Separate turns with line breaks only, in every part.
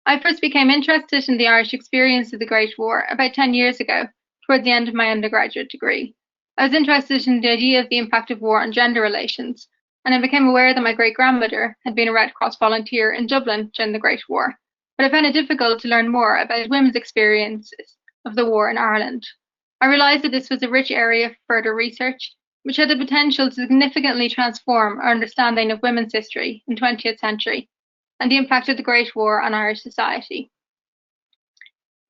I first became interested in the Irish experience of the Great War about 10 years ago, towards the end of my undergraduate degree. I was interested in the idea of the impact of war on gender relations, and I became aware that my great-grandmother had been a Red Cross volunteer in Dublin during the Great War, but I found it difficult to learn more about women's experiences of the war in Ireland. I realised that this was a rich area for further research, which had the potential to significantly transform our understanding of women's history in the 20th century and the impact of the Great War on Irish society.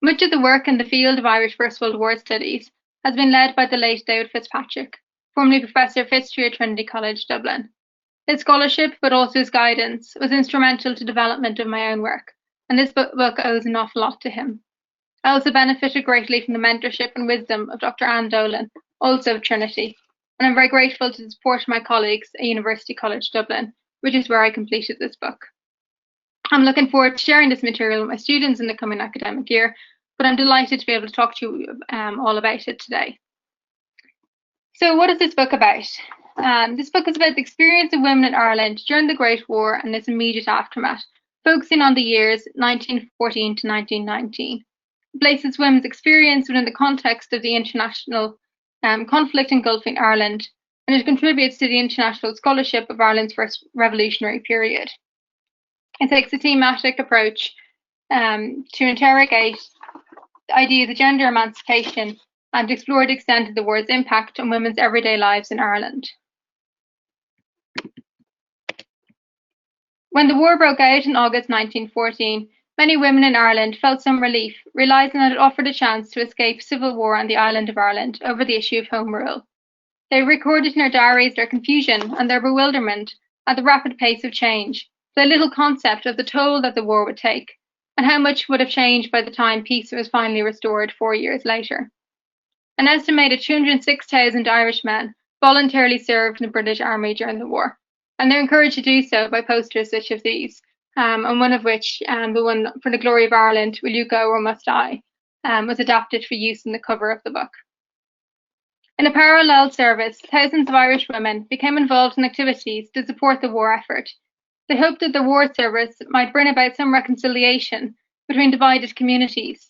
Much of the work in the field of Irish First World War studies has been led by the late David Fitzpatrick, formerly Professor of History at Trinity College, Dublin. His scholarship, but also his guidance, was instrumental to the development of my own work, and this book owes an awful lot to him. I also benefited greatly from the mentorship and wisdom of Dr. Anne Dolan, also of Trinity, and I'm very grateful to the support of my colleagues at University College Dublin, which is where I completed this book. I'm looking forward to sharing this material with my students in the coming academic year, but I'm delighted to be able to talk to you all about it today. So what is this book about? This book is about the experience of women in Ireland during the Great War and its immediate aftermath, focusing on the years 1914 to 1919. It places women's experience within the context of the international conflict engulfing Ireland, and it contributes to the international scholarship of Ireland's first revolutionary period. It takes a thematic approach to interrogate the ideas of gender emancipation and explore the extent of the war's impact on women's everyday lives in Ireland. When the war broke out in August 1914, many women in Ireland felt some relief, realising that it offered a chance to escape civil war on the island of Ireland over the issue of home rule. They recorded in their diaries their confusion and their bewilderment at the rapid pace of change, their little concept of the toll that the war would take, and how much would have changed by the time peace was finally restored 4 years later. An estimated 206,000 Irish men voluntarily served in the British Army during the war, and they're encouraged to do so by posters such as these, and one of which, the one for the glory of Ireland, Will You Go or Must I, was adapted for use in the cover of the book. In a parallel service, thousands of Irish women became involved in activities to support the war effort. They hoped that the war service might bring about some reconciliation between divided communities,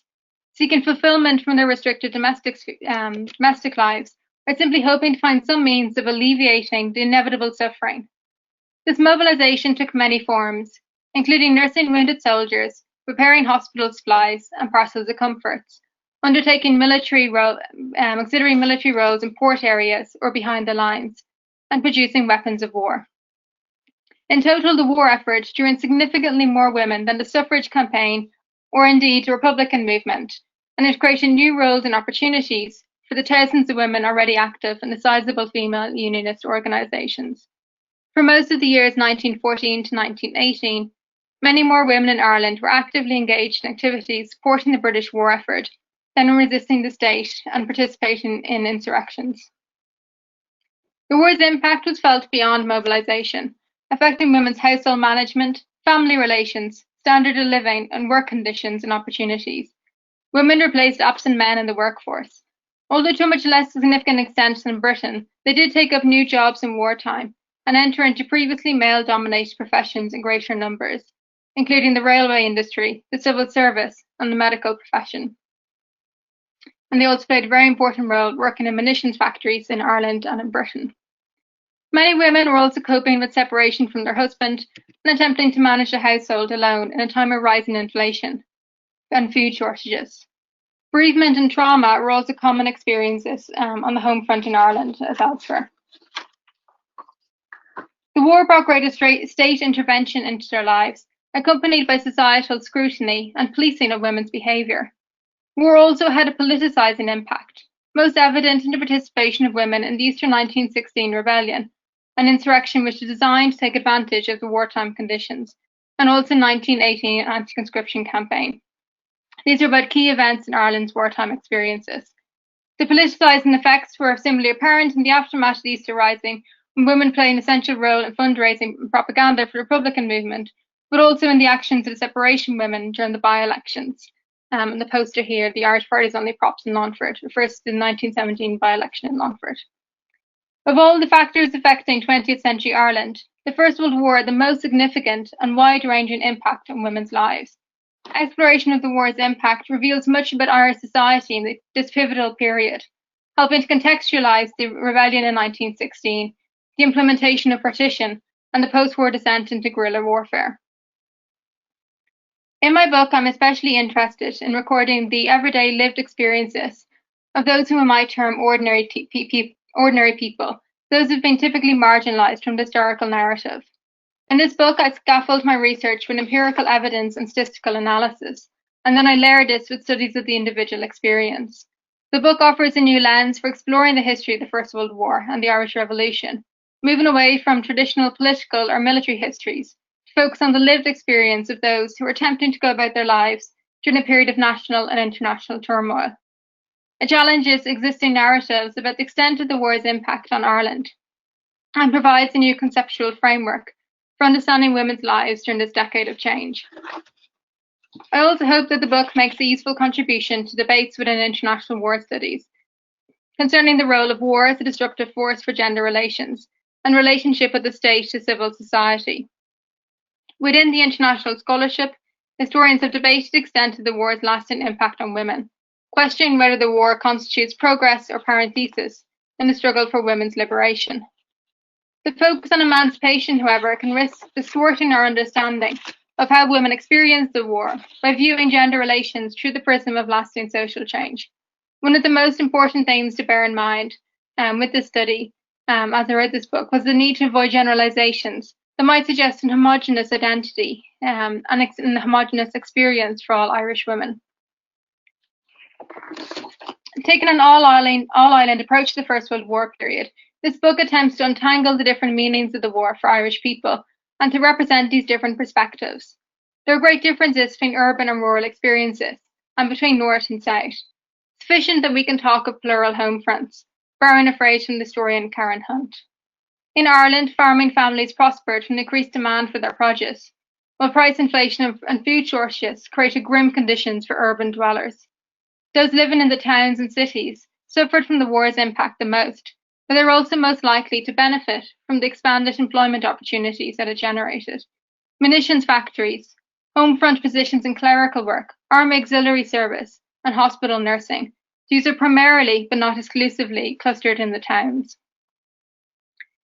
seeking fulfillment from their restricted domestic lives, or simply hoping to find some means of alleviating the inevitable suffering. This mobilisation took many forms, including nursing wounded soldiers, preparing hospital supplies and parcels of comforts, undertaking auxiliary military roles in port areas or behind the lines, and producing weapons of war. In total, the war effort drew in significantly more women than the suffrage campaign or indeed the Republican movement, and it created new roles and opportunities for the thousands of women already active in the sizable female unionist organisations. For most of the years 1914 to 1918, many more women in Ireland were actively engaged in activities supporting the British war effort than in resisting the state and participating in insurrections. The war's impact was felt beyond mobilisation, affecting women's household management, family relations, standard of living, and work conditions and opportunities. Women replaced absent men in the workforce. Although to a much less significant extent than Britain, they did take up new jobs in wartime and enter into previously male-dominated professions in greater numbers, including the railway industry, the civil service, and the medical profession. And they also played a very important role working in munitions factories in Ireland and in Britain. Many women were also coping with separation from their husband and attempting to manage the household alone in a time of rising inflation and food shortages. Bereavement and trauma were also common experiences on the home front in Ireland as elsewhere. The war brought greater state intervention into their lives, accompanied by societal scrutiny and policing of women's behaviour. War also had a politicising impact, most evident in the participation of women in the Easter 1916 rebellion, an insurrection which was designed to take advantage of the wartime conditions, and also 1918 anti-conscription campaign. These are both key events in Ireland's wartime experiences. The politicising effects were similarly apparent in the aftermath of the Easter Rising, when women played an essential role in fundraising and propaganda for the Republican movement, but also in the actions of the separation women during the by-elections. And the poster here, the Irish Party's Only Props in Longford, refers to the 1917 by-election in Longford. Of all the factors affecting 20th century Ireland, the First World War had the most significant and wide-ranging impact on women's lives. Exploration of the war's impact reveals much about Irish society in this pivotal period, helping to contextualise the rebellion in 1916, the implementation of partition, and the post-war descent into guerrilla warfare. In my book, I'm especially interested in recording the everyday lived experiences of those whom I might term ordinary people, those who've been typically marginalised from the historical narrative. In this book, I scaffold my research with empirical evidence and statistical analysis, and then I layer this with studies of the individual experience. The book offers a new lens for exploring the history of the First World War and the Irish Revolution, moving away from traditional political or military histories to focus on the lived experience of those who are attempting to go about their lives during a period of national and international turmoil. It challenges existing narratives about the extent of the war's impact on Ireland and provides a new conceptual framework for understanding women's lives during this decade of change. I also hope that the book makes a useful contribution to debates within international war studies concerning the role of war as a disruptive force for gender relations and relationship of the state to civil society. Within the international scholarship, historians have debated the extent of the war's lasting impact on women, questioning whether the war constitutes progress or parenthesis in the struggle for women's liberation. The focus on emancipation, however, can risk distorting our understanding of how women experience the war by viewing gender relations through the prism of lasting social change. One of the most important things to bear in mind with this study, as I read this book, was the need to avoid generalizations that might suggest an homogenous identity and a homogenous experience for all Irish women. Taking an all-island approach to the First World War period, this book attempts to untangle the different meanings of the war for Irish people and to represent these different perspectives. There are great differences between urban and rural experiences and between North and South, sufficient that we can talk of plural home fronts, borrowing a phrase from the historian Karen Hunt. In Ireland, farming families prospered from increased demand for their produce, while price inflation and food shortages created grim conditions for urban dwellers. Those living in the towns and cities suffered from the war's impact the most, but they were also most likely to benefit from the expanded employment opportunities that it generated. Munitions factories, home front positions in clerical work, army auxiliary service, and hospital nursing. These are primarily, but not exclusively, clustered in the towns.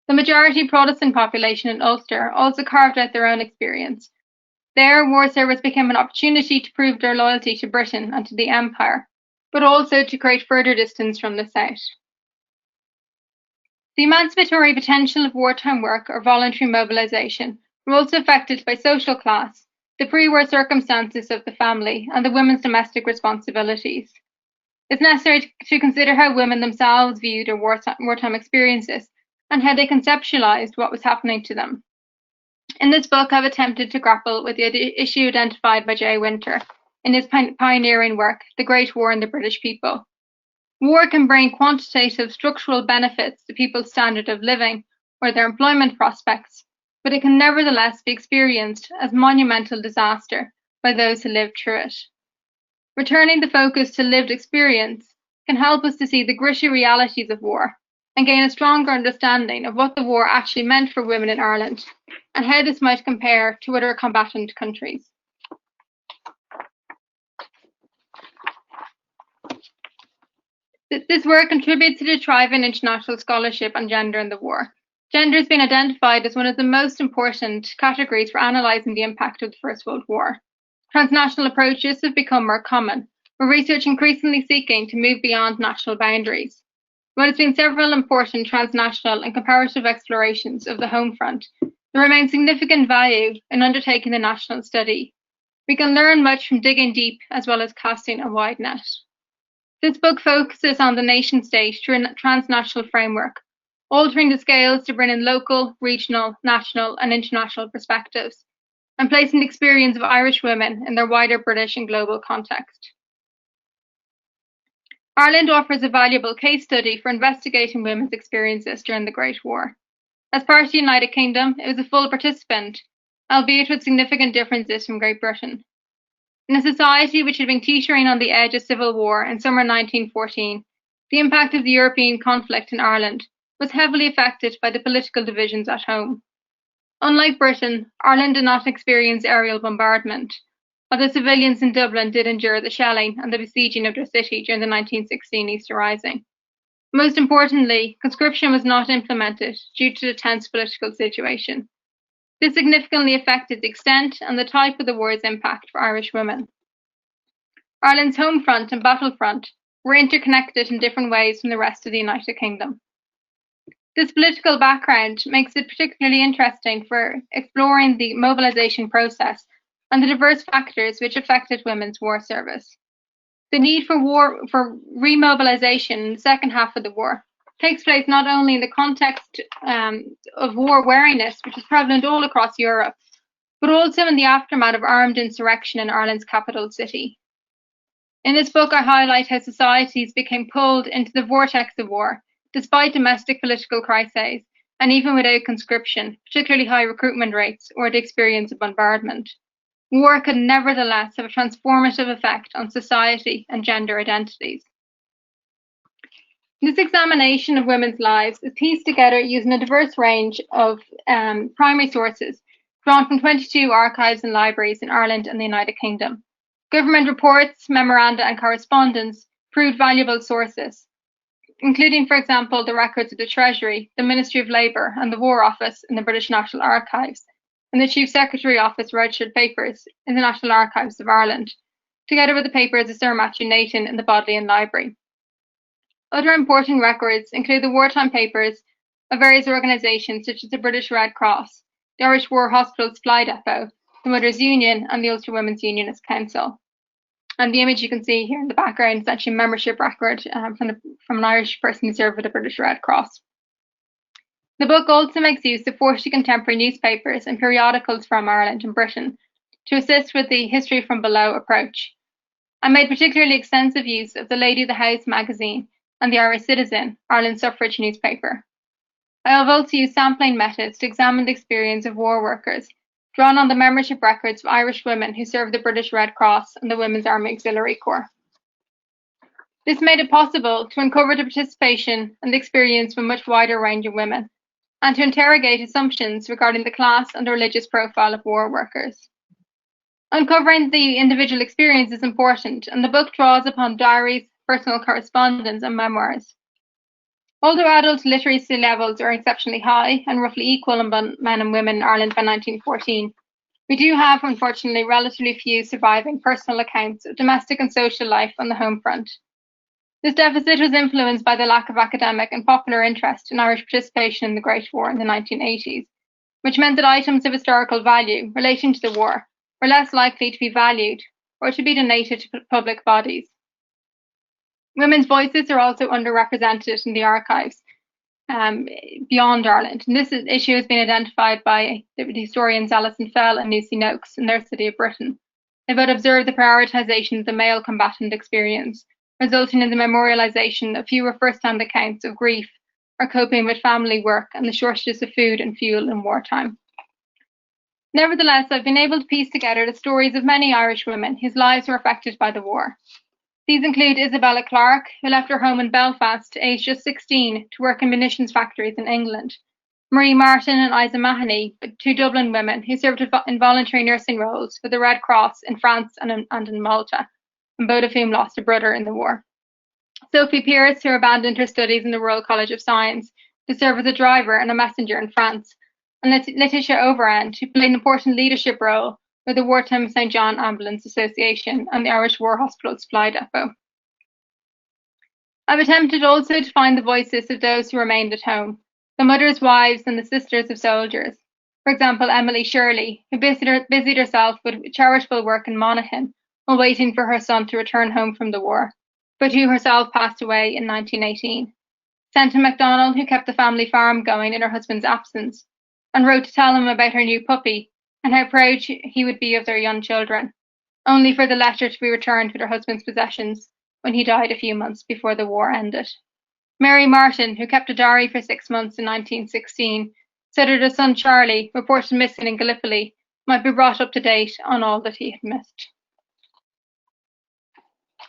The majority Protestant population in Ulster also carved out their own experience. There, war service became an opportunity to prove their loyalty to Britain and to the Empire, but also to create further distance from the South. The emancipatory potential of wartime work or voluntary mobilisation were also affected by social class, the pre-war circumstances of the family, and the women's domestic responsibilities. It's necessary to consider how women themselves viewed their wartime experiences and how they conceptualised what was happening to them. In this book, I've attempted to grapple with the issue identified by J. Winter in his pioneering work, The Great War and the British People. War can bring quantitative structural benefits to people's standard of living or their employment prospects, but it can nevertheless be experienced as monumental disaster by those who lived through it. Returning the focus to lived experience can help us to see the gritty realities of war and gain a stronger understanding of what the war actually meant for women in Ireland and how this might compare to other combatant countries. This work contributes to the thriving international scholarship on gender in the war. Gender has been identified as one of the most important categories for analysing the impact of the First World War. Transnational approaches have become more common, with research increasingly seeking to move beyond national boundaries. While there's been several important transnational and comparative explorations of the home front, there remains significant value in undertaking the national study. We can learn much from digging deep as well as casting a wide net. This book focuses on the nation state through a transnational framework, altering the scales to bring in local, regional, national, and international perspectives, and placing the experience of Irish women in their wider British and global context. Ireland offers a valuable case study for investigating women's experiences during the Great War. As part of the United Kingdom, it was a full participant, albeit with significant differences from Great Britain. In a society which had been teetering on the edge of civil war in summer 1914, the impact of the European conflict in Ireland was heavily affected by the political divisions at home. Unlike Britain, Ireland did not experience aerial bombardment, although civilians in Dublin did endure the shelling and the besieging of their city during the 1916 Easter Rising. Most importantly, conscription was not implemented due to the tense political situation. This significantly affected the extent and the type of the war's impact for Irish women. Ireland's home front and battlefront were interconnected in different ways from the rest of the United Kingdom. This political background makes it particularly interesting for exploring the mobilisation process and the diverse factors which affected women's war service. The need for remobilisation in the second half of the war takes place not only in the context of war weariness, which is prevalent all across Europe, but also in the aftermath of armed insurrection in Ireland's capital city. In this book, I highlight how societies became pulled into the vortex of war, despite domestic political crises, and even without conscription, particularly high recruitment rates or the experience of bombardment. War could nevertheless have a transformative effect on society and gender identities. This examination of women's lives is pieced together using a diverse range of primary sources drawn from 22 archives and libraries in Ireland and the United Kingdom. Government reports, memoranda, and correspondence proved valuable sources, including, for example, the records of the Treasury, the Ministry of Labour, and the War Office in the British National Archives, and the Chief Secretary Office registered papers in the National Archives of Ireland, together with the papers of Sir Matthew Nathan in the Bodleian Library. Other important records include the Wartime Papers of various organisations such as the British Red Cross, the Irish War Hospital Supply Depot, the Mothers' Union, and the Ulster Women's Unionist Council. And the image you can see here in the background is actually a membership record from an Irish person who served with the British Red Cross. The book also makes use of 40 contemporary newspapers and periodicals from Ireland and Britain to assist with the history from below approach. I made particularly extensive use of the Lady of the House magazine and the Irish Citizen, Ireland's suffrage newspaper. I have also used sampling methods to examine the experience of war workers, drawn on the membership records of Irish women who served the British Red Cross and the Women's Army Auxiliary Corps. This made it possible to uncover the participation and the experience of a much wider range of women, and to interrogate assumptions regarding the class and the religious profile of war workers. Uncovering the individual experience is important, and the book draws upon diaries, personal correspondence, and memoirs. Although adult literacy levels are exceptionally high and roughly equal among men and women in Ireland by 1914, we do have, unfortunately, relatively few surviving personal accounts of domestic and social life on the home front. This deficit was influenced by the lack of academic and popular interest in Irish participation in the Great War in the 1980s, which meant that items of historical value relating to the war were less likely to be valued or to be donated to public bodies. Women's voices are also underrepresented in the archives beyond Ireland, and this issue has been identified by the historians Alison Fell and Lucy Noakes in their study of Britain. They both observed the prioritisation of the male combatant experience, resulting in the memorialisation of fewer first-hand accounts of grief or coping with family work and the shortages of food and fuel in wartime. Nevertheless, I've been able to piece together the stories of many Irish women whose lives were affected by the war. These include Isabella Clarke, who left her home in Belfast, aged just 16, to work in munitions factories in England. Marie Martin and Isa Mahoney, two Dublin women who served in voluntary nursing roles for the Red Cross in France and in Malta, and both of whom lost a brother in the war. Sophie Pearce, who abandoned her studies in the Royal College of Science to serve as a driver and a messenger in France, and Letitia Overend, who played an important leadership role with the Wartime St. John Ambulance Association and the Irish War Hospital Supply Depot. I've attempted also to find the voices of those who remained at home, the mothers, wives, and the sisters of soldiers. For example, Emily Shirley, who busied herself with charitable work in Monaghan while waiting for her son to return home from the war, but who herself passed away in 1918. Senta MacDonald, who kept the family farm going in her husband's absence, and wrote to tell him about her new puppy and how proud he would be of their young children, only for the letter to be returned with her husband's possessions when he died a few months before the war ended. Mary Martin, who kept a diary for 6 months in 1916, said that her son Charlie, reported missing in Gallipoli, might be brought up to date on all that he had missed.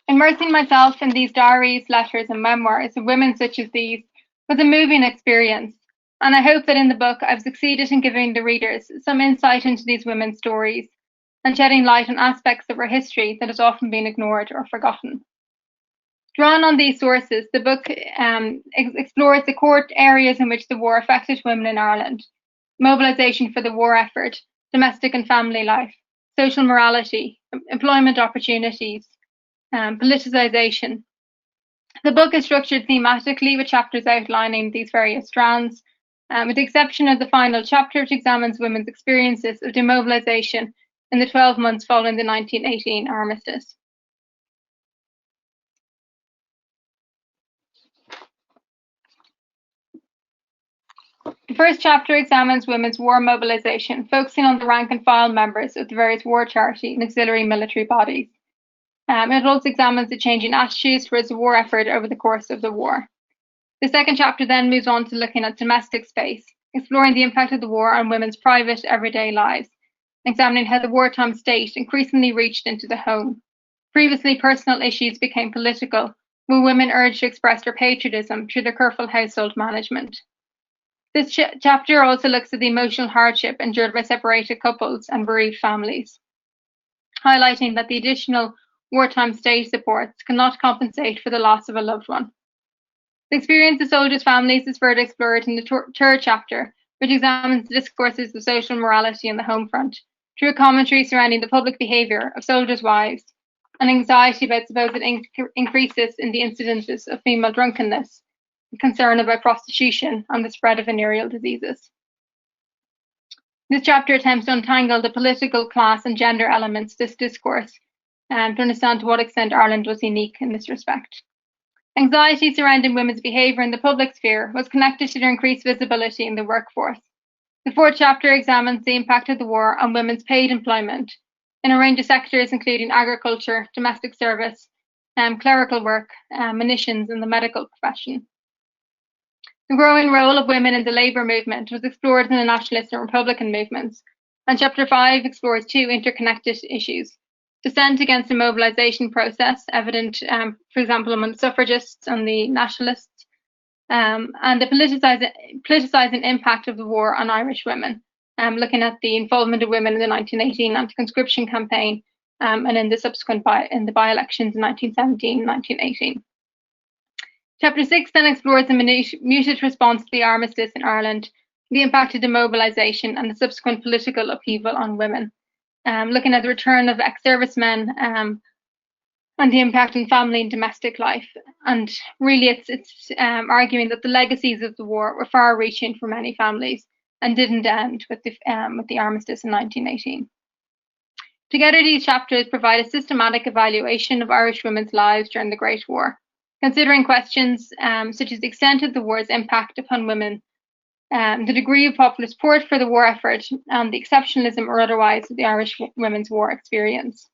Immersing myself in these diaries, letters, and memoirs of women such as these was a moving experience, and I hope that in the book I've succeeded in giving the readers some insight into these women's stories and shedding light on aspects of our history that has often been ignored or forgotten. Drawn on these sources, the book explores the core areas in which the war affected women in Ireland: mobilisation for the war effort, domestic and family life, social morality, employment opportunities, politicisation. The book is structured thematically with chapters outlining these various strands, with the exception of the final chapter, which examines women's experiences of demobilisation in the 12 months following the 1918 armistice. The first chapter examines women's war mobilisation, focusing on the rank and file members of the various war charity and auxiliary military bodies. It also examines the changing attitudes towards the war effort over the course of the war. The second chapter then moves on to looking at domestic space, exploring the impact of the war on women's private, everyday lives, examining how the wartime state increasingly reached into the home. Previously, personal issues became political, when women urged to express their patriotism through their careful household management. This chapter also looks at the emotional hardship endured by separated couples and bereaved families, highlighting that the additional wartime state supports cannot compensate for the loss of a loved one. The experience of soldiers' families is further explored in the third chapter, which examines the discourses of social morality on the home front, through a commentary surrounding the public behaviour of soldiers' wives and anxiety about supposed increases in the incidences of female drunkenness, concern about prostitution and the spread of venereal diseases. This chapter attempts to untangle the political, class and gender elements of this discourse to understand to what extent Ireland was unique in this respect. Anxiety surrounding women's behaviour in the public sphere was connected to their increased visibility in the workforce. The fourth chapter examines the impact of the war on women's paid employment in a range of sectors, including agriculture, domestic service, clerical work, munitions, and the medical profession. The growing role of women in the labour movement was explored in the nationalist and Republican movements, and Chapter 5 explores two interconnected issues: dissent against the mobilisation process, evident, for example, among the suffragists and the nationalists, and the politicising impact of the war on Irish women, looking at the involvement of women in the 1918 anti-conscription campaign and in the subsequent by-elections in 1917 and 1918. Chapter 6 then explores the muted response to the armistice in Ireland, the impact of demobilisation and the subsequent political upheaval on women, looking at the return of ex-servicemen and the impact on family and domestic life. And really it's arguing that the legacies of the war were far-reaching for many families and didn't end with the armistice in 1918. Together, these chapters provide a systematic evaluation of Irish women's lives during the Great War, considering questions such as the extent of the war's impact upon women, the degree of popular support for the war effort, and the exceptionalism or otherwise of the Irish women's war experience.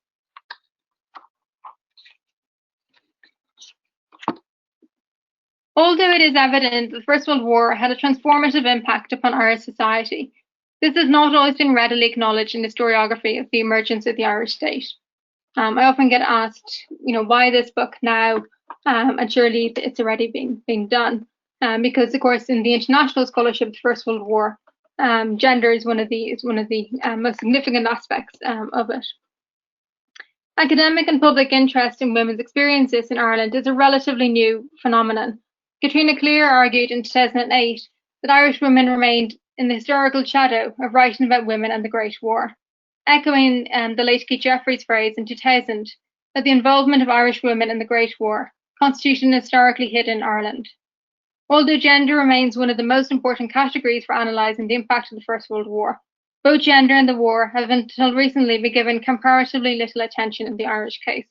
Although it is evident that the First World War had a transformative impact upon Irish society, this has not always been readily acknowledged in the historiography of the emergence of the Irish state. I often get asked, why this book now? And surely it's already being done, because of course in the international scholarship of the First World War, gender is one of the most significant aspects of it. Academic and public interest in women's experiences in Ireland is a relatively new phenomenon. Katrina Clear argued in 2008 that Irish women remained in the historical shadow of writing about women and the Great War, echoing the late Keith Jeffreys' phrase in 2000 that the involvement of Irish women in the Great War constituted an historically hidden Ireland. Although gender remains one of the most important categories for analysing the impact of the First World War, both gender and the war have until recently been given comparatively little attention in the Irish case.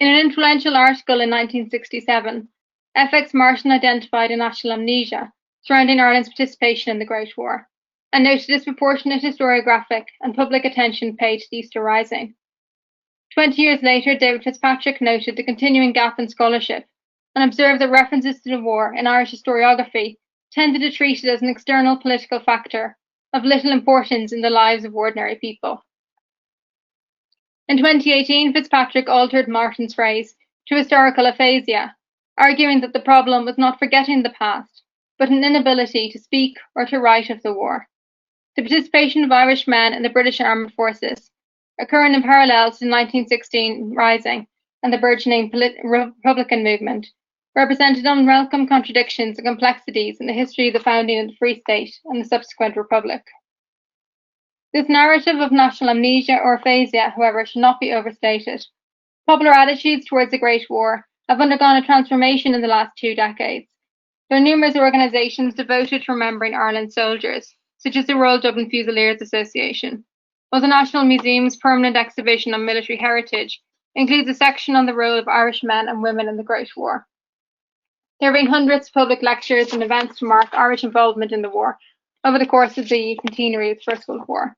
In an influential article in 1967, F.X. Martin identified a national amnesia surrounding Ireland's participation in the Great War, and noted disproportionate historiographic and public attention paid to the Easter Rising. 20 years later, David Fitzpatrick noted the continuing gap in scholarship and observed that references to the war in Irish historiography tended to treat it as an external political factor of little importance in the lives of ordinary people. In 2018, Fitzpatrick altered Martin's phrase to historical aphasia, arguing that the problem was not forgetting the past, but an inability to speak or to write of the war. the participation of Irish men in the British Armed Forces, occurring in parallel to the 1916 Rising and the burgeoning Republican movement, represented unwelcome contradictions and complexities in the history of the founding of the Free State and the subsequent Republic. This narrative of national amnesia or aphasia, however, should not be overstated. Popular attitudes towards the Great War have undergone a transformation in the last 2 decades. There are numerous organisations devoted to remembering Ireland's soldiers, such as the Royal Dublin Fusiliers Association, while the National Museum's permanent exhibition on military heritage includes a section on the role of Irish men and women in the Great War. There have been hundreds of public lectures and events to mark Irish involvement in the war over the course of the centenary of the First World War.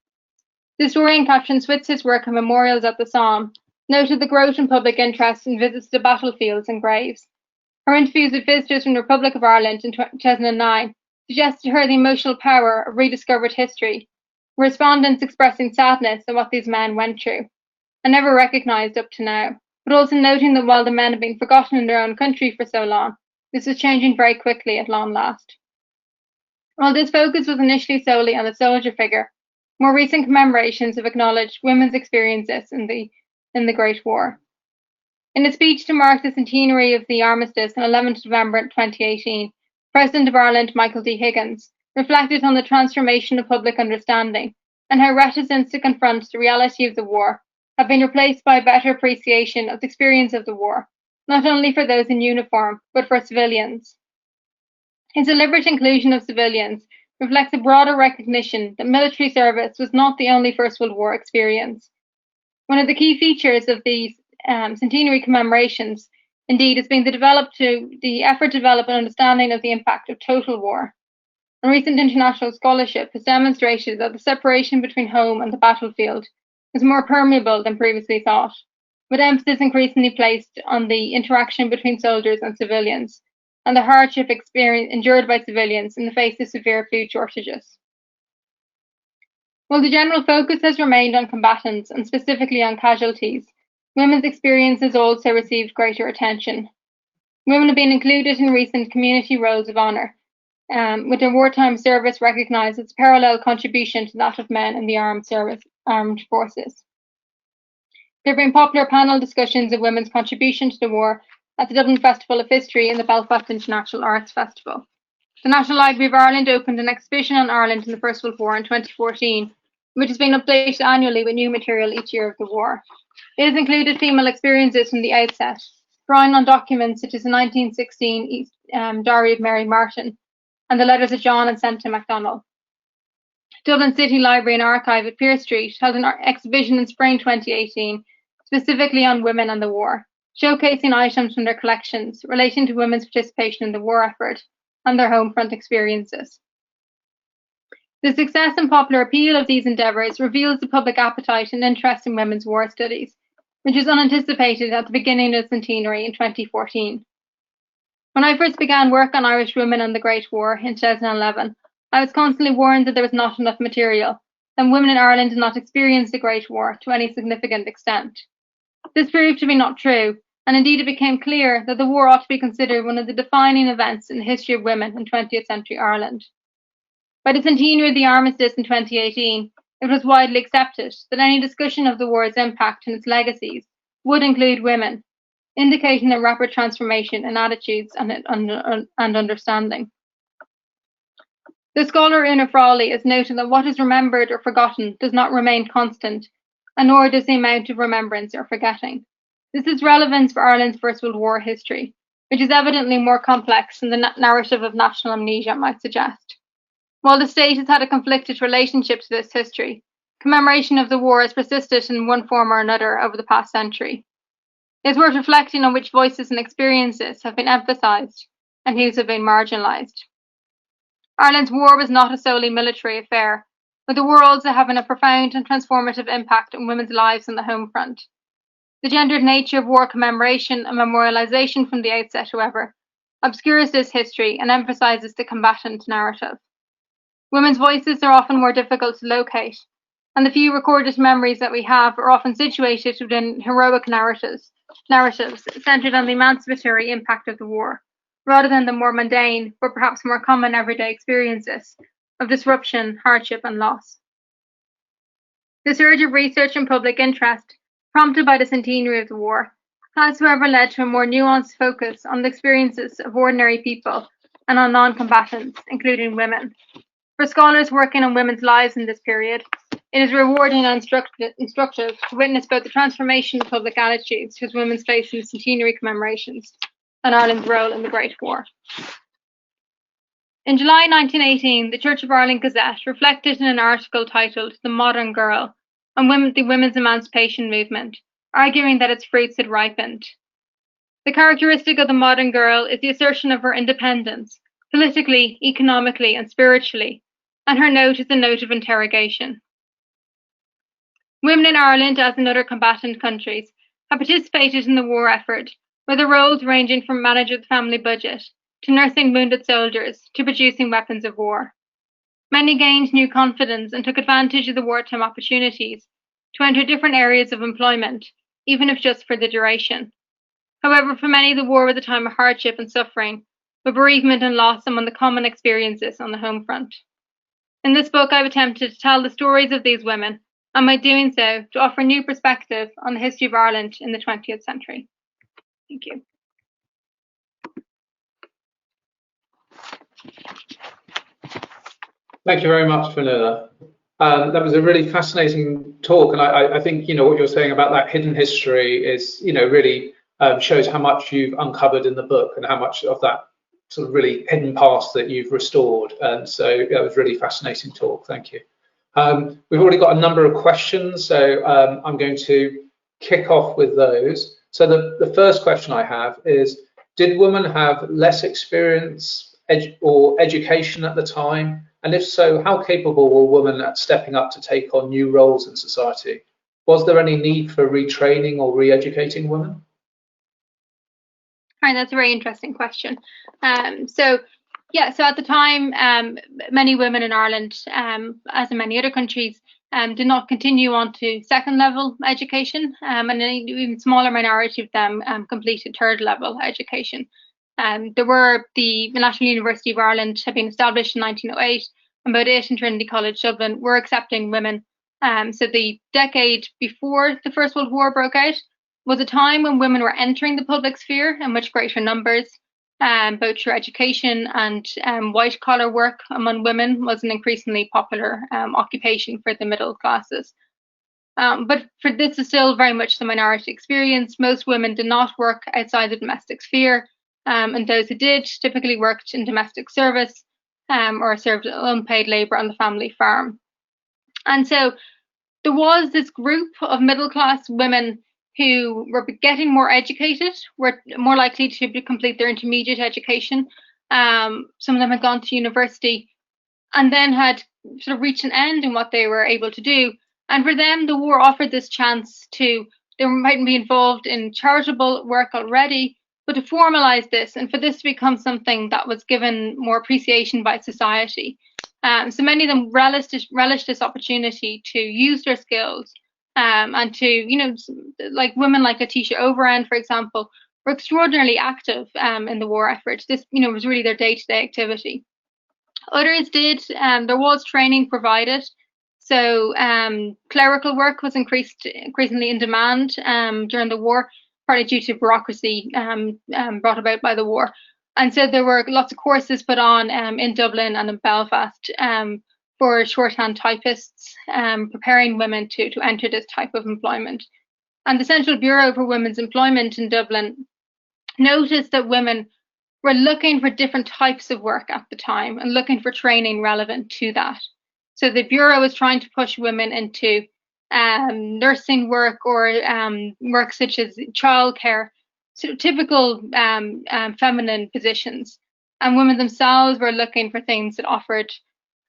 The historian Catherine Switzer's work on memorials at the Somme noted the growth in public interest in visits to battlefields and graves. Her interviews with visitors from the Republic of Ireland in 2009 suggested to her the emotional power of rediscovered history, with respondents expressing sadness at what these men went through, and never recognised up to now, but also noting that while the men had been forgotten in their own country for so long, this was changing very quickly at long last. While this focus was initially solely on the soldier figure, more recent commemorations have acknowledged women's experiences in the Great War. In a speech to mark the centenary of the Armistice on 11th November 2018, President of Ireland Michael D. Higgins reflected on the transformation of public understanding and how reticence to confront the reality of the war have been replaced by a better appreciation of the experience of the war, not only for those in uniform, but for civilians. His deliberate inclusion of civilians reflects a broader recognition that military service was not the only First World War experience. One of the key features of these centenary commemorations, indeed, has been the effort to develop an understanding of the impact of total war. And recent international scholarship has demonstrated that the separation between home and the battlefield is more permeable than previously thought, with emphasis increasingly placed on the interaction between soldiers and civilians, and the hardship endured by civilians in the face of severe food shortages. While the general focus has remained on combatants and specifically on casualties, women's experiences also received greater attention. Women have been included in recent community roles of honour, with their wartime service recognised as a parallel contribution to that of men in the armed forces. There have been popular panel discussions of women's contribution to the war at the Dublin Festival of History and the Belfast International Arts Festival. The National Library of Ireland opened an exhibition on Ireland in the First World War in 2014, which has been updated annually with new material each year of the war. It has included female experiences from the outset, drawing on documents such as the 1916 Diary of Mary Martin and the letters of John and Senta MacDonald. Dublin City Library and Archive at Pearse Street held an exhibition in spring 2018 specifically on women and the war, showcasing items from their collections relating to women's participation in the war effort and their home front experiences. The success and popular appeal of these endeavours reveals the public appetite and interest in women's war studies, which was unanticipated at the beginning of the centenary in 2014. When I first began work on Irish women and the Great War in 2011, I was constantly warned that there was not enough material, and women in Ireland did not experience the Great War to any significant extent. This proved to be not true, and indeed it became clear that the war ought to be considered one of the defining events in the history of women in 20th century Ireland. By the centenary of the Armistice in 2018, it was widely accepted that any discussion of the war's impact and its legacies would include women, indicating a rapid transformation in attitudes and understanding. The scholar Una Frawley has noted that what is remembered or forgotten does not remain constant, and nor does the amount of remembrance or forgetting. This is relevance for Ireland's First World War history, which is evidently more complex than the narrative of national amnesia might suggest. While the state has had a conflicted relationship to this history, commemoration of the war has persisted in one form or another over the past century. It is worth reflecting on which voices and experiences have been emphasised and whose have been marginalised. Ireland's war was not a solely military affair, with the war also having a profound and transformative impact on women's lives on the home front. The gendered nature of war commemoration and memorialisation from the outset, however, obscures this history and emphasises the combatant narrative. Women's voices are often more difficult to locate, and the few recorded memories that we have are often situated within heroic narratives centred on the emancipatory impact of the war, rather than the more mundane, but perhaps more common everyday experiences of disruption, hardship, and loss. The surge of research and public interest, prompted by the centenary of the war, has, however, led to a more nuanced focus on the experiences of ordinary people and on non-combatants, including women. For scholars working on women's lives in this period, it is rewarding and instructive to witness both the transformation of public attitudes towards women's place in the centenary commemorations and Ireland's role in the Great War. In July 1918, the Church of Ireland Gazette reflected in an article titled "The Modern Girl" on the women's emancipation movement, arguing that its fruits had ripened. The characteristic of the modern girl is the assertion of her independence, politically, economically, and spiritually, and her note is a note of interrogation. Women in Ireland, as in other combatant countries, have participated in the war effort, with their roles ranging from manager of the family budget, to nursing wounded soldiers, to producing weapons of war. Many gained new confidence and took advantage of the wartime opportunities to enter different areas of employment, even if just for the duration. However, for many, the war was a time of hardship and suffering, with bereavement and loss among the common experiences on the home front. In this book, I've attempted to tell the stories of these women, and by doing so, to offer new perspective on the history of Ireland in the 20th century. Thank you.
Thank you very much, Fionnuala. That was a really fascinating talk, and I think what you're saying about that hidden history is really shows how much you've uncovered in the book and how much of that sort of really hidden past that you've restored. And so that was really fascinating talk. Thank you. We've already got a number of questions, so I'm going to kick off with those. So the first question I have is, did women have less experience or education at the time? And if so, how capable were women at stepping up to take on new roles in society? Was there any need for retraining or re-educating women?
Hi, that's a very interesting question. So at the time, many women in Ireland, as in many other countries, did not continue on to second level education, and an even smaller minority of them completed third level education. The National University of Ireland had been established in 1908, and about it in Trinity College Dublin were accepting women. So the decade before the First World War broke out was a time when women were entering the public sphere in much greater numbers. Both through education and white collar work among women was an increasingly popular occupation for the middle classes. But for this is still very much the minority experience. Most women did not work outside the domestic sphere, and those who did typically worked in domestic service or served unpaid labour on the family farm. And so there was this group of middle class women who were getting more educated, were more likely to complete their intermediate education. Some of them had gone to university and then had sort of reached an end in what they were able to do. And for them, the war offered this chance they might be involved in charitable work already, but to formalise this and for this to become something that was given more appreciation by society. So many of them relished this opportunity to use their skills and to, like women like Letitia Overend, for example, were extraordinarily active in the war effort. This, was really their day-to-day activity. Others did. There was training provided. So clerical work was increasingly in demand during the war, partly due to bureaucracy brought about by the war. And so there were lots of courses put on in Dublin and in Belfast for shorthand typists, preparing women to enter this type of employment. And the Central Bureau for Women's Employment in Dublin noticed that women were looking for different types of work at the time and looking for training relevant to that. So the Bureau was trying to push women into nursing work or work such as childcare, so typical feminine positions. And women themselves were looking for things that offered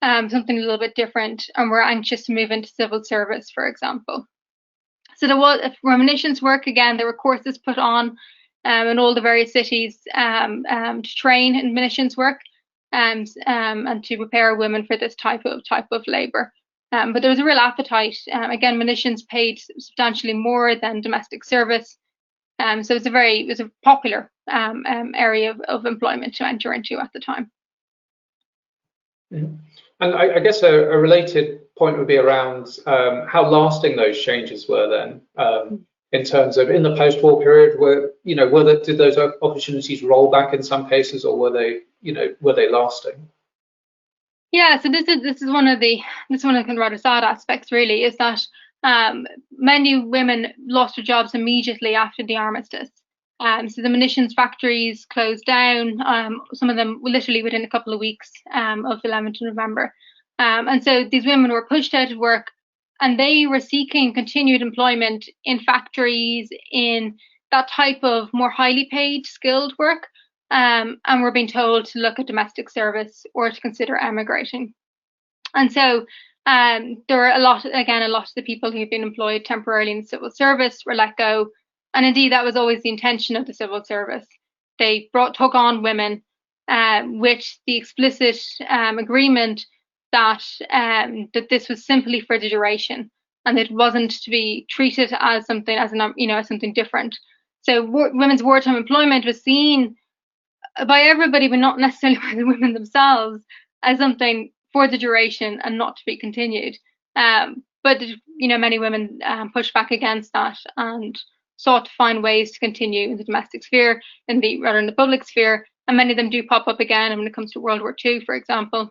something a little bit different and were anxious to move into civil service, for example. So there was reminiscence work. Again, there were courses put on in all the various cities to train in munitions work and to prepare women for this type of labour. But there was a real appetite. Again, munitions paid substantially more than domestic service. So it was a popular area of employment to enter into at the time.
And I guess a related point would be around how lasting those changes were then, in terms of in the post-war period, did those opportunities roll back in some cases, or were they lasting?
Yeah, so this is one of the rather sad aspects, really, is that many women lost their jobs immediately after the armistice. So the munitions factories closed down, some of them literally within a couple of weeks of the 11th of November. And so these women were pushed out of work, and they were seeking continued employment in factories, in that type of more highly paid, skilled work, and were being told to look at domestic service or to consider emigrating. And so there were a lot of the people who've been employed temporarily in the civil service were let go. And indeed, that was always the intention of the civil service. They took on women with the explicit agreement that this was simply for the duration, and it wasn't to be treated as something as something different. So women's wartime employment was seen by everybody, but not necessarily by the women themselves, as something for the duration and not to be continued. But many women pushed back against that and sought to find ways to continue in the domestic sphere, in the public sphere, and many of them do pop up again when it comes to World War II, for example.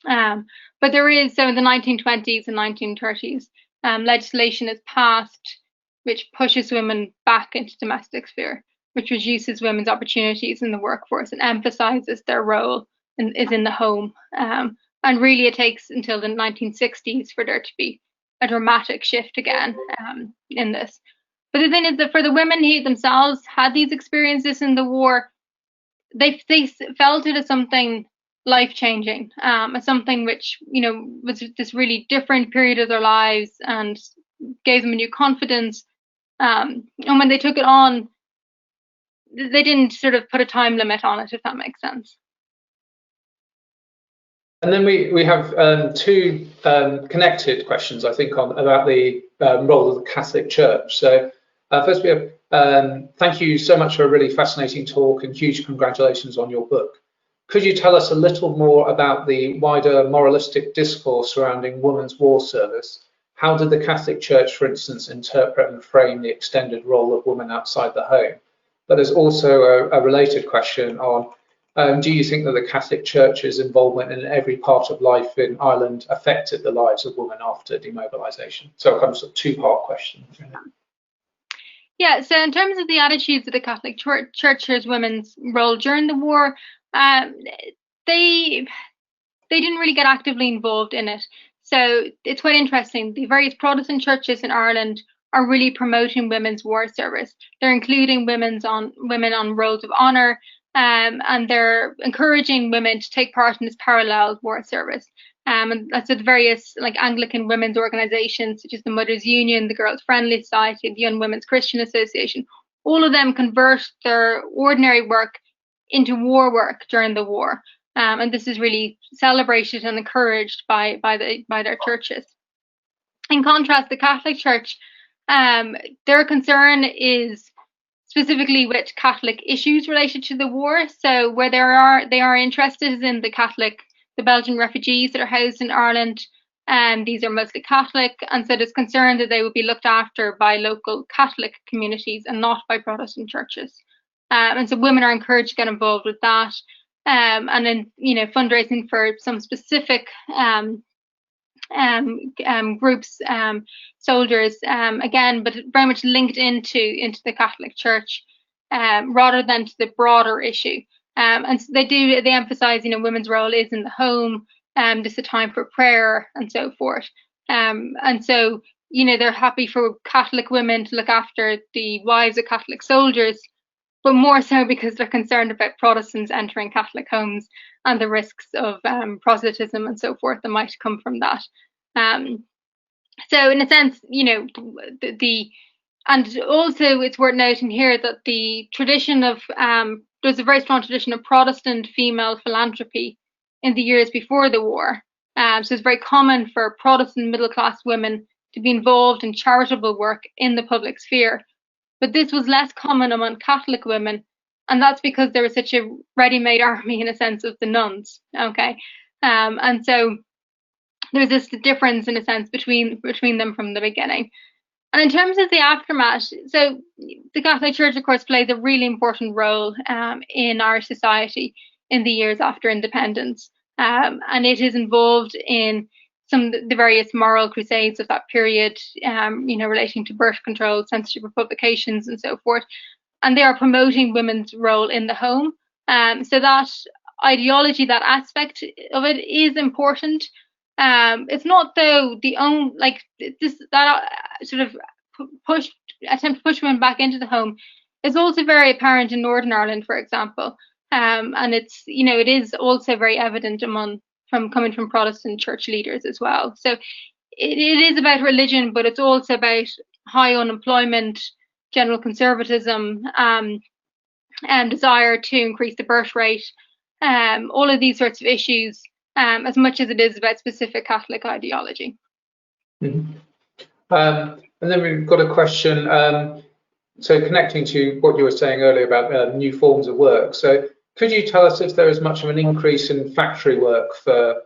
But there is, so in the 1920s and 1930s, legislation is passed which pushes women back into domestic sphere, which reduces women's opportunities in the workforce and emphasizes their role is in the home. And really, it takes until the 1960s for there to be a dramatic shift again in this. But the thing is that for the women who themselves had these experiences in the war, they felt it as something life-changing, as something which was this really different period of their lives and gave them a new confidence. And when they took it on, they didn't sort of put a time limit on it, if that makes sense.
And then we have two connected questions, I think, about the role of the Catholic Church. So first we have, thank you so much for a really fascinating talk and huge congratulations on your book. Could you tell us a little more about the wider moralistic discourse surrounding women's war service? How did the Catholic Church, for instance, interpret and frame the extended role of women outside the home? But there's also a related question on, do you think that the Catholic Church's involvement in every part of life in Ireland affected the lives of women after demobilisation? So a kind of two-part question.
Yeah, so in terms of the attitudes of the Catholic Church towards women's role during the war, they didn't really get actively involved in it. So it's quite interesting. The various Protestant churches in Ireland are really promoting women's war service. They're including women on rolls of honour, and they're encouraging women to take part in this parallel war service. And that's at various Anglican women's organisations such as the Mothers' Union, the Girls' Friendly Society, the Young Women's Christian Association. All of them convert their ordinary work into war work during the war. And this is really celebrated and encouraged by their churches. In contrast, the Catholic Church, their concern is specifically with Catholic issues related to the war. So where they are interested in the Belgian refugees that are housed in Ireland, and these are mostly Catholic, and so there's concern that they will be looked after by local Catholic communities and not by Protestant churches. And so women are encouraged to get involved with that. And then, fundraising for some specific groups, soldiers, again, but very much linked into the Catholic Church, rather than to the broader issue. And so they emphasize, women's role is in the home, this is a time for prayer and so forth. And so, they're happy for Catholic women to look after the wives of Catholic soldiers, but more so because they're concerned about Protestants entering Catholic homes and the risks of proselytism and so forth that might come from that. So in a sense, and also it's worth noting here that the tradition of, there's a very strong tradition of Protestant female philanthropy in the years before the war. So it's very common for Protestant middle-class women to be involved in charitable work in the public sphere. But this was less common among Catholic women, and that's because there was such a ready-made army, in a sense, of the nuns. Okay, And so there's this difference in a sense between them from the beginning. And in terms of the aftermath, so the Catholic Church, of course, plays a really important role in our society in the years after independence. And it is involved in some of the various moral crusades of that period, relating to birth control, censorship of publications, and so forth. And they are promoting women's role in the home. So that ideology, that aspect of it is important. It's not though the only that sort of attempt to push women back into the home is also very apparent in Northern Ireland, for example, and it's it is also very evident coming from Protestant church leaders as well. So it is about religion, but it's also about high unemployment, general conservatism, and desire to increase the birth rate, all of these sorts of issues. As much as it is about specific Catholic ideology.
Mm-hmm. And then we've got a question, so connecting to what you were saying earlier about new forms of work. So could you tell us if there is much of an increase in factory work for,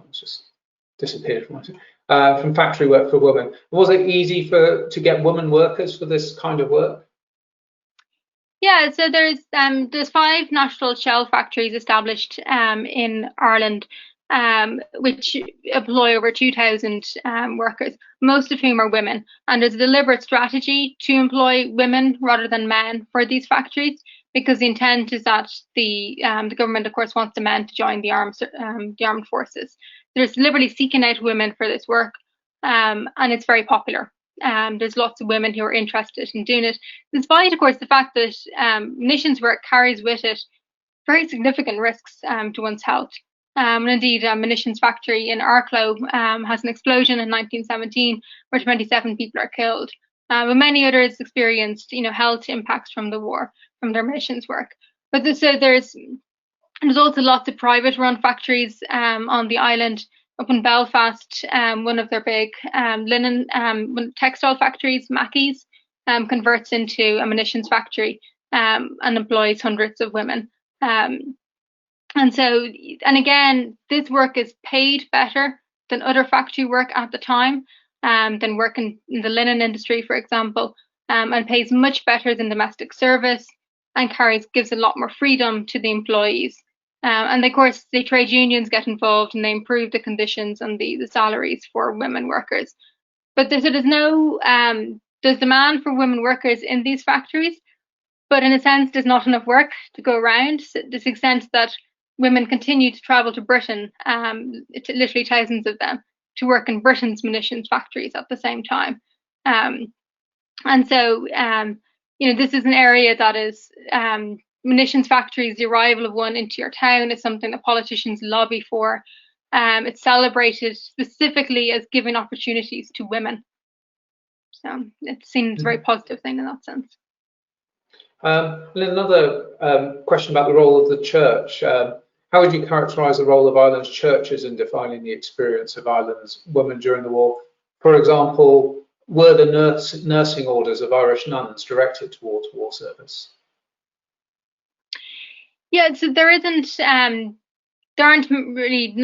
it's just disappeared from factory work for women? Was it easy to get women workers for this kind of work?
Yeah, so there's 5 national shell factories established in Ireland, which employ over 2,000 workers, most of whom are women. And there's a deliberate strategy to employ women rather than men for these factories, because the intent is that the government, of course, wants the men to join the armed forces. They're deliberately seeking out women for this work, and it's very popular. There's lots of women who are interested in doing it, despite, of course, the fact that munitions work carries with it very significant risks to one's health. And indeed, a munitions factory in Arklow has an explosion in 1917 where 27 people are killed. But many others experienced, health impacts from the war, from their munitions work. But there's also lots of private-run factories on the island. Up in Belfast, one of their big linen textile factories, Mackey's, converts into a munitions factory and employs hundreds of women. And again, this work is paid better than other factory work at the time, than work in the linen industry, for example, and pays much better than domestic service, and gives a lot more freedom to the employees. And of course, the trade unions get involved and they improve the conditions and the salaries for women workers. But there's demand for women workers in these factories, but in a sense, there's not enough work to go around, to the extent that women continue to travel to Britain, literally thousands of them, to work in Britain's munitions factories at the same time. And so, this is an area that is munitions factories, the arrival of one into your town is something that politicians lobby for. It's celebrated specifically as giving opportunities to women. So it's seen as a very positive thing in that sense.
And another question about the role of the church. How would you characterise the role of Ireland's churches in defining the experience of Ireland's women during the war? For example, were the nursing orders of Irish nuns directed towards war service?
Yeah, so nuns aren't really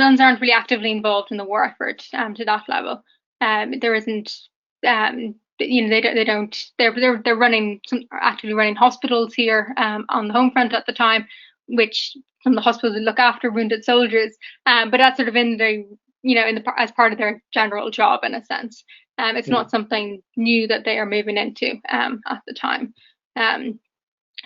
actively involved in the war effort to that level. There isn't, they're actively running hospitals here on the home front at the time, which from the hospitals look after wounded soldiers. But that's sort of as part of their general job in a sense. It's not something new that they are moving into at the time.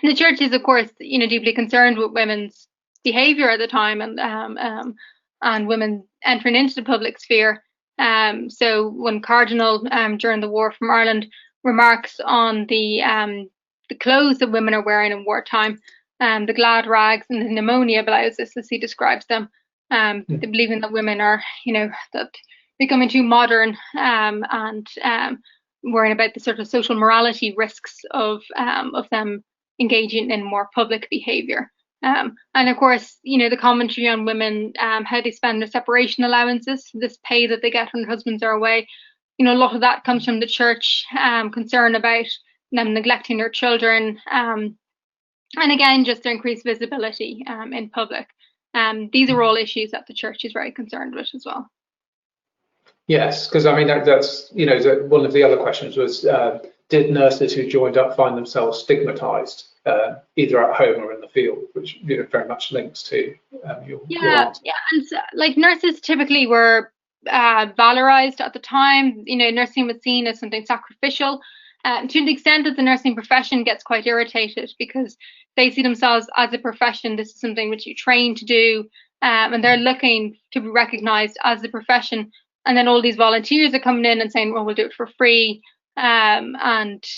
The church is, of course, deeply concerned with women's behaviour at the time and women entering into the public sphere. So when Cardinal during the war from Ireland remarks on the clothes that women are wearing in wartime, the glad rags and the pneumonia blouses, as he describes them, believing that women are, that becoming too modern and worrying about the sort of social morality risks of them engaging in more public behaviour. And of course, the commentary on women, how they spend their separation allowances, this pay that they get when their husbands are away, a lot of that comes from the church, concern about them neglecting their children, and again, just their increased visibility in public. These are all issues that the church is very concerned with as well.
Yes, because I mean that's one of the other questions was did nurses who joined up find themselves stigmatized either at home or in the field, which very much links to your answer.
Yeah, and like nurses typically were valorized at the time. Nursing was seen as something sacrificial. To the extent that the nursing profession gets quite irritated because they see themselves as a profession. This is something which you train to do, and they're looking to be recognized as a profession. And then all these volunteers are coming in and saying, well, we'll do it for free. But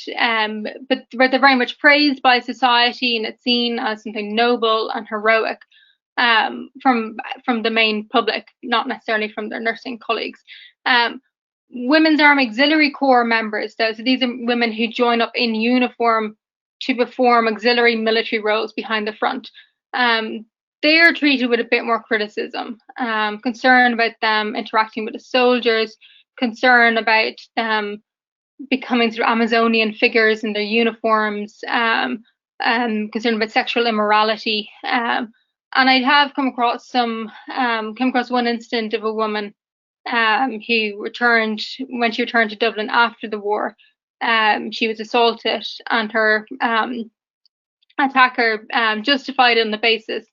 they're very much praised by society, and it's seen as something noble and heroic from the main public, not necessarily from their nursing colleagues. Women's Army Auxiliary Corps members, though, so these are women who join up in uniform to perform auxiliary military roles behind the front. They are treated with a bit more criticism, concern about them interacting with the soldiers, concern about them becoming sort of Amazonian figures in their uniforms, concern about sexual immorality. And I have come across one incident of a woman who returned, when she returned to Dublin after the war. She was assaulted, and her attacker justified it on the basis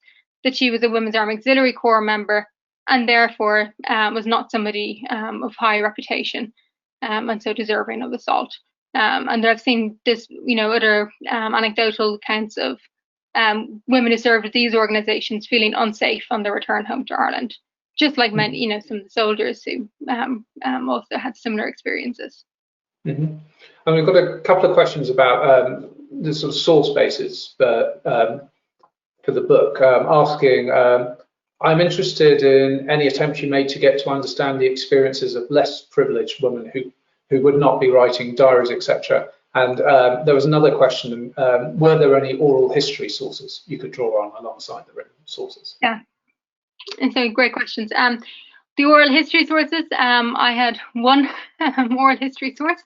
that she was a Women's Army Auxiliary Corps member and therefore was not somebody of high reputation and so deserving of assault. And I've seen this, other anecdotal accounts of women who served with these organisations feeling unsafe on their return home to Ireland, just like many, some of the soldiers who also had similar experiences.
Mm-hmm. And we've got a couple of questions about the sort of source bases for the book, asking, I'm interested in any attempt you made to get to understand the experiences of less privileged women who would not be writing diaries, etc. And there was another question, were there any oral history sources you could draw on alongside the written sources?
Yeah, and so great questions. The oral history sources, I had one oral history source,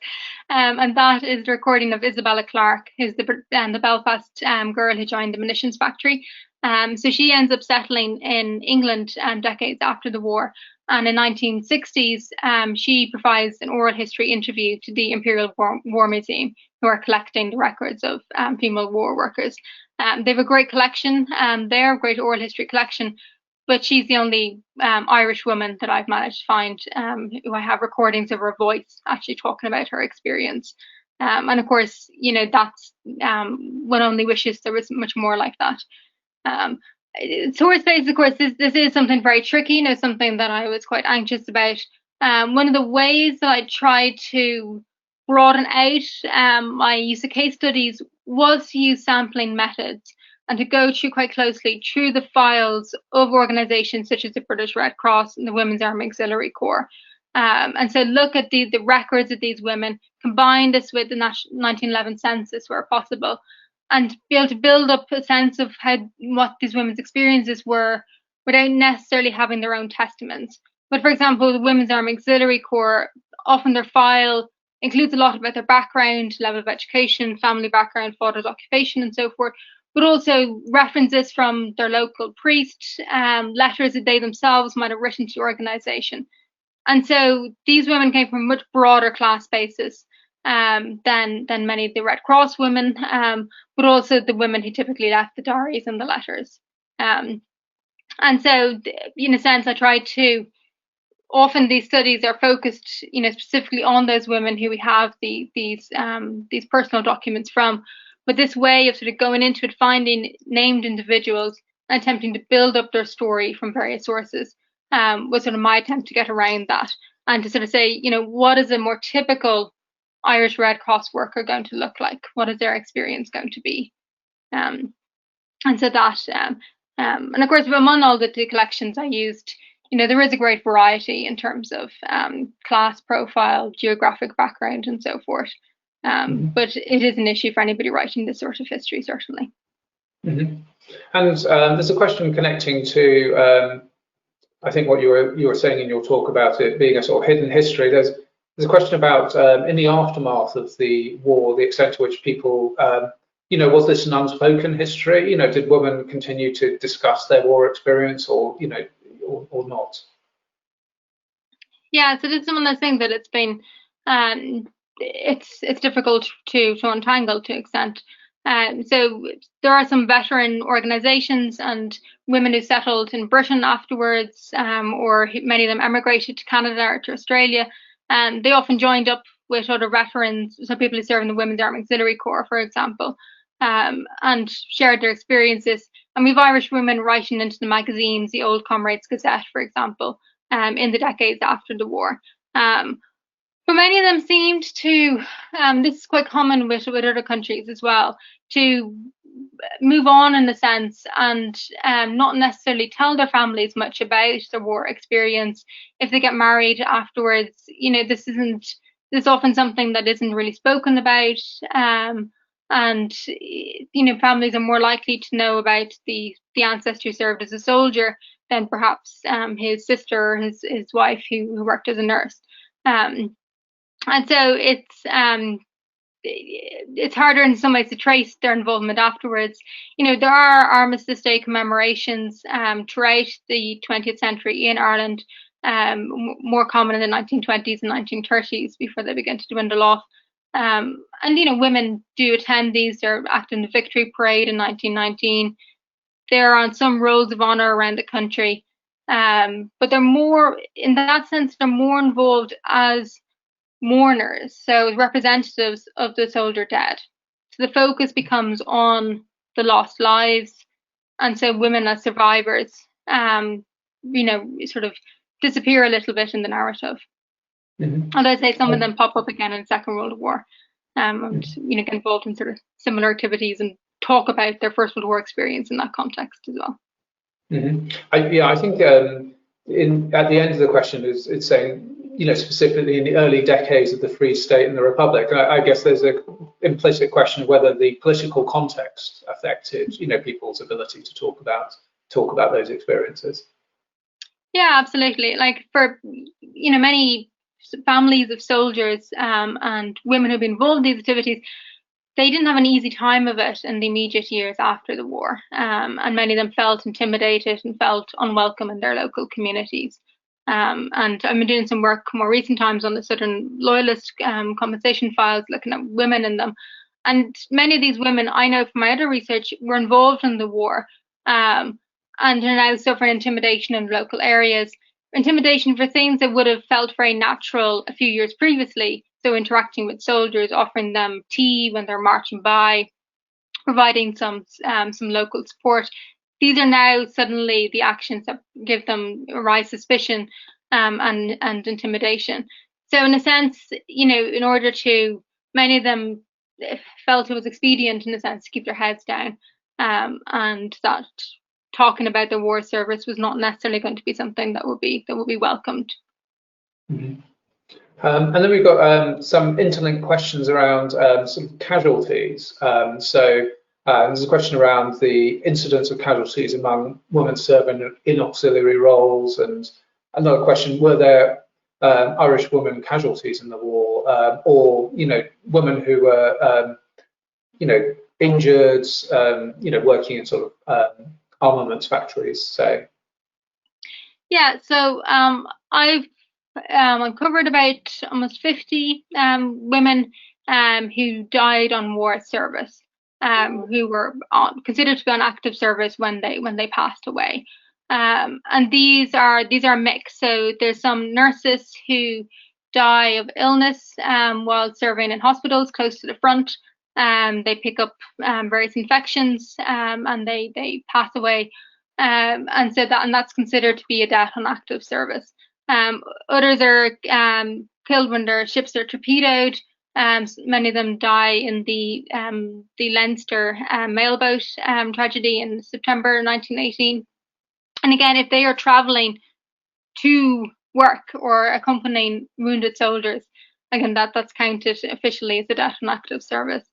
and that is the recording of Isabella Clarke, who's the Belfast girl who joined the munitions factory. So she ends up settling in England decades after the war. And in 1960s, she provides an oral history interview to the Imperial War Museum, who are collecting the records of female war workers. They have a great collection there, a great oral history collection. But she's the only Irish woman that I've managed to find who I have recordings of her voice actually talking about her experience. And of course, that's one only wishes there was much more like that. Source base, of course, this is something very tricky, something that I was quite anxious about. One of the ways that I tried to broaden out my use of case studies was to use sampling methods and to go through quite closely through the files of organisations such as the British Red Cross and the Women's Army Auxiliary Corps. And so look at the records of these women, combine this with the 1911 census where possible, and be able to build up a sense of what these women's experiences were without necessarily having their own testaments. But for example, the Women's Army Auxiliary Corps, often their file includes a lot about their background, level of education, family background, father's occupation, and so forth, but also references from their local priest, letters that they themselves might have written to the organisation. And so these women came from a much broader class basis than many of the Red Cross women, but also the women who typically left the diaries and the letters. And so, in a sense, I tried to, often these studies are focused, specifically on those women who we have these personal documents from. But this way of sort of going into it, finding named individuals and attempting to build up their story from various sources was sort of my attempt to get around that and to sort of say, what is a more typical Irish Red Cross worker going to look like? What is their experience going to be? And so that, and of course, among all the collections I used, there is a great variety in terms of class profile, geographic background, and so forth. But it is an issue for anybody writing this sort of history, certainly.
Mm-hmm. And there's a question connecting to, I think, what you were saying in your talk about it being a sort of hidden history. There's a question about in the aftermath of the war, the extent to which people was this an unspoken history? Did women continue to discuss their war experience, or or not?
Yeah, so this is one of those things that it's been, it's difficult to untangle to an extent. So there are some veteran organisations and women who settled in Britain afterwards, or many of them emigrated to Canada or to Australia, and they often joined up with other veterans, so people who serve in the Women's Army Auxiliary Corps, for example, and shared their experiences. And we've Irish women writing into the magazines, the Old Comrades Gazette, for example, in the decades after the war. But many of them seemed to, this is quite common with other countries as well, to move on in a sense and not necessarily tell their families much about their war experience. If they get married afterwards, this is often something that isn't really spoken about. And families are more likely to know about the ancestor who served as a soldier than perhaps his sister or his wife who worked as a nurse. And so it's harder in some ways to trace their involvement afterwards. There are Armistice Day commemorations throughout the 20th century in Ireland, more common in the 1920s and 1930s before they begin to dwindle off. And women do attend these. They're active in the Victory Parade in 1919. They're on some rolls of honour around the country, but they're more, in that sense, they're more involved as mourners, so representatives of the soldier dead. So the focus becomes on the lost lives, and so women as survivors, sort of disappear a little bit in the narrative. And I'd say some of them pop up again in the Second World War, and get involved in sort of similar activities and talk about their First World War experience in that context as well.
I think at the end of the question it's saying, specifically in the early decades of the Free State and the Republic. And I guess there's an implicit question of whether the political context affected, people's ability to talk about those experiences.
Yeah, absolutely. Like for many families of soldiers and women who've been involved in these activities, they didn't have an easy time of it in the immediate years after the war, and many of them felt intimidated and felt unwelcome in their local communities. And I've been doing some work more recent times on the Southern Loyalist compensation files, looking at women in them. And many of these women, I know from my other research, were involved in the war and are now suffering intimidation in local areas. Intimidation for things that would have felt very natural a few years previously. So interacting with soldiers, offering them tea when they're marching by, providing some local support. These are now suddenly the actions that give them rise suspicion and intimidation. So in a sense, in order to, many of them felt it was expedient in a sense to keep their heads down, and that talking about the war service was not necessarily going to be something that would be welcomed.
And then we've got some interlinked questions around some casualties. There's a question around the incidence of casualties among women serving in auxiliary roles, and another question: were there Irish women casualties in the war, or women who were injured, working in sort of armaments factories? So
I've uncovered about almost 50 women who died on war service, who were considered to be on active service when they passed away, and these are mixed. So there's some nurses who die of illness while serving in hospitals close to the front. They pick up various infections and they pass away, and that's considered to be a death on active service. Others are killed when their ships are torpedoed. Many of them die in the Leinster mailboat tragedy in September 1918. And again, if they are travelling to work or accompanying wounded soldiers, again, that's counted officially as a death on active service.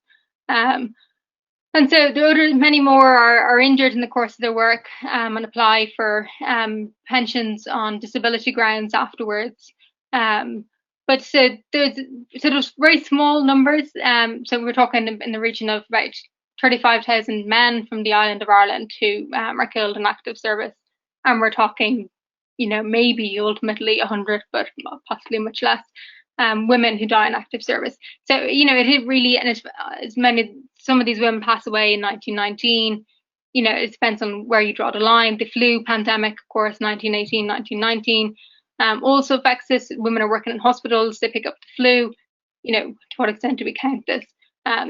And so many more are injured in the course of their work and apply for pensions on disability grounds afterwards. But so there's very small numbers. So we're talking in the region of about 35,000 men from the island of Ireland who are killed in active service, and we're talking, maybe ultimately 100, but possibly much less, women who die in active service. So it really, and some of these women pass away in 1919. It depends on where you draw the line. The flu pandemic, of course, 1918, 1919, also affects this. Women are working in hospitals, they pick up the flu. To what extent do we count this?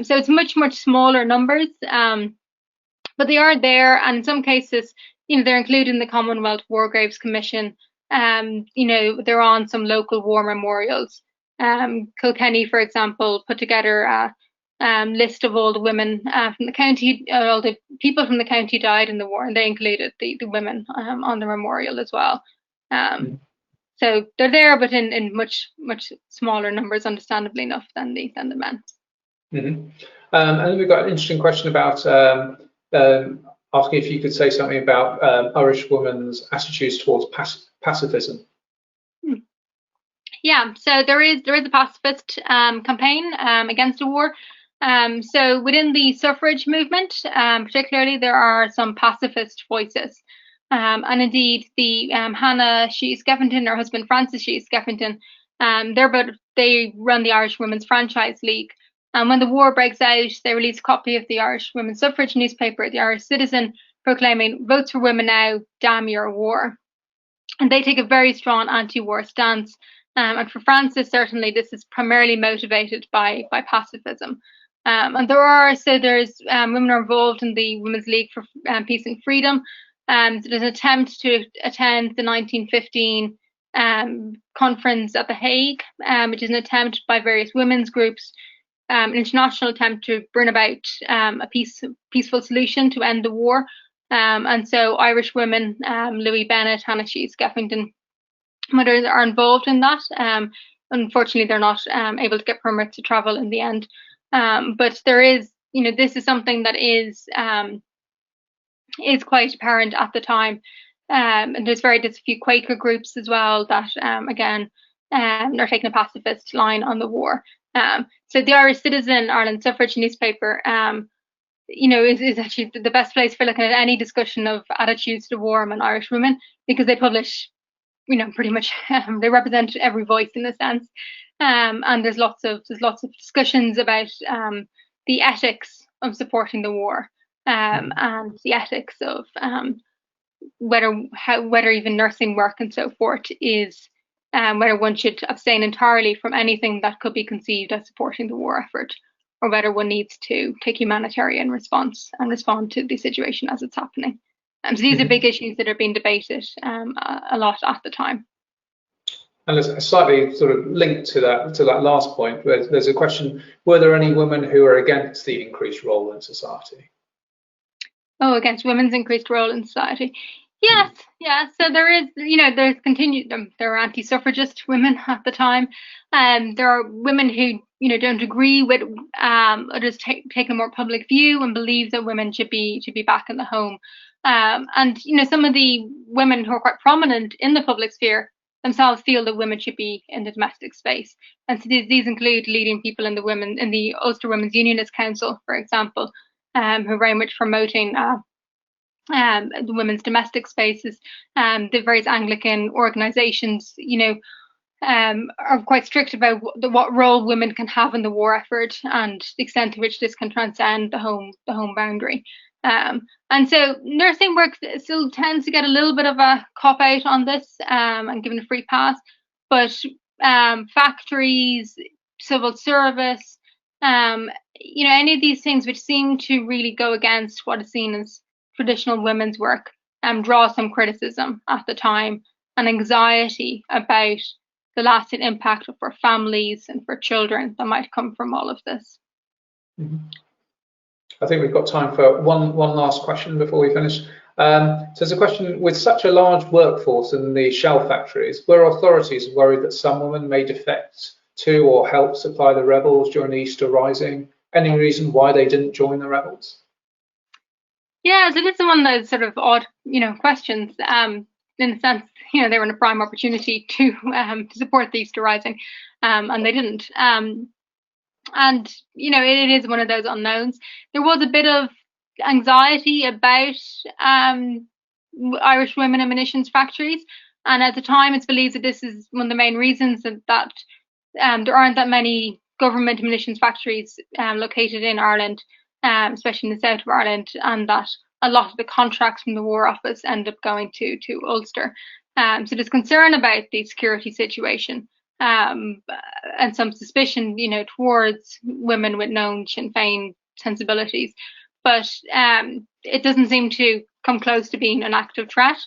So it's much, much smaller numbers, but they are there, and in some cases, they're included in the Commonwealth War Graves Commission. They're on some local war memorials. Kilkenny, for example, put together a list of all the women from the county, all the people from the county died in the war, and they included the women on the memorial as well. So they're there, but in much, much smaller numbers, understandably enough, than the men.
Mm-hmm. And then we've got an interesting question about asking if you could say something about Irish women's attitudes towards pacifism.
Yeah, so there is a pacifist campaign against the war. So within the suffrage movement, particularly, there are some pacifist voices. And indeed, the Hannah Sheehy Skeffington, her husband Francis Sheehy Skeffington, they run the Irish Women's Franchise League. And when the war breaks out, they release a copy of the Irish women's suffrage newspaper, the Irish Citizen, proclaiming "Votes for women now, damn your war." And they take a very strong anti-war stance. And for Francis, certainly, this is primarily motivated by pacifism. And there's women are involved in the Women's League for Peace and Freedom. There's an attempt to attend the 1915 conference at The Hague, which is an attempt by various women's groups, an international attempt to bring about a peaceful solution to end the war. And so Irish women, Louis Bennett, Hannah Sheehy Skeffington, mothers, are involved in that. Unfortunately, they're not able to get permits to travel in the end. But there is, this is something that is quite apparent at the time. And there's a few Quaker groups as well that, again, are taking a pacifist line on the war. So the Irish Citizen, Ireland's suffrage newspaper, is actually the best place for looking at any discussion of attitudes to war among Irish women, because they publish, pretty much, they represent every voice in a sense. And there's lots of discussions about the ethics of supporting the war, and the ethics of whether even nursing work and so forth is whether one should abstain entirely from anything that could be conceived as supporting the war effort, or whether one needs to take humanitarian response and respond to the situation as it's happening. So these are big issues that are being debated a lot at the time.
And there's slightly sort of linked to that last point, where there's a question: were there any women who are against the increased role in society?
Oh, against women's increased role in society? Yes, yeah. So there is, there are anti-suffragist women at the time. There are women who, don't agree with others take a more public view and believe that women should be back in the home. And some of the women who are quite prominent in the public sphere themselves feel that women should be in the domestic space. And so these include leading people in the Ulster Women's Unionist Council, for example, who are very much promoting the women's domestic spaces. The various Anglican organisations, are quite strict about what role women can have in the war effort and the extent to which this can transcend the home boundary. And so nursing work still tends to get a little bit of a cop out on this, and given a free pass. But factories, civil service, any of these things which seem to really go against what is seen as traditional women's work, draw some criticism at the time and anxiety about the lasting impact for families and for children that might come from all of this.
Mm-hmm. I think we've got time for one last question before we finish. So there's a question: with such a large workforce in the shell factories, were authorities worried that some women may defect to or help supply the rebels during the Easter Rising? Any reason why they didn't join the rebels?
Yeah, so this is one of those sort of odd, questions. In the sense, they were in a prime opportunity to support the Easter Rising, and they didn't. And, you know, it is one of those unknowns. There was a bit of anxiety about Irish women in munitions factories. And at the time, it's believed that this is one of the main reasons that there aren't that many government munitions factories located in Ireland, especially in the south of Ireland, and that a lot of the contracts from the War Office end up going to Ulster. So there's concern about the security situation. And some suspicion, you know, towards women with known Sinn Féin sensibilities, but it doesn't seem to come close to being an active threat.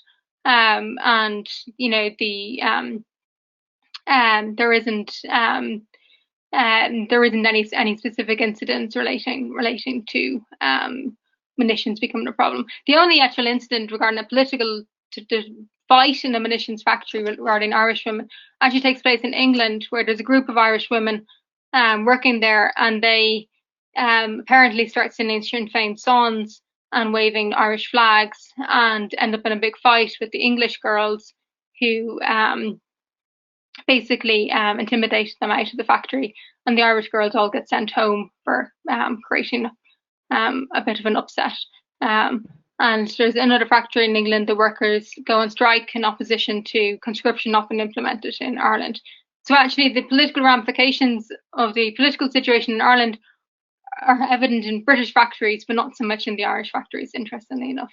And you know, there isn't any specific incidents relating to munitions becoming a problem. The only actual incident regarding a political fight in a munitions factory regarding Irish women actually takes place in England, where there's a group of Irish women working there, and they apparently start singing Sinn Féin songs and waving Irish flags, and end up in a big fight with the English girls, who basically intimidated them out of the factory, and the Irish girls all get sent home for creating a bit of an upset. And there's another factory in England, the workers go on strike in opposition to conscription not being implemented in Ireland. So actually the political ramifications of the political situation in Ireland are evident in British factories, but not so much in the Irish factories, interestingly enough.